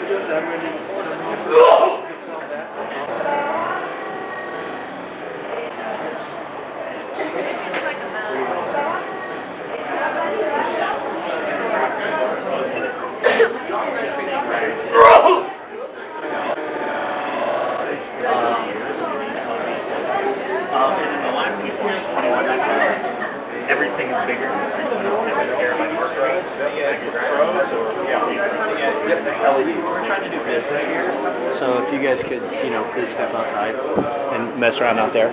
And then the last week, 21, everything is bigger. We're trying to do business here, so if you guys could, please step outside and mess around out there.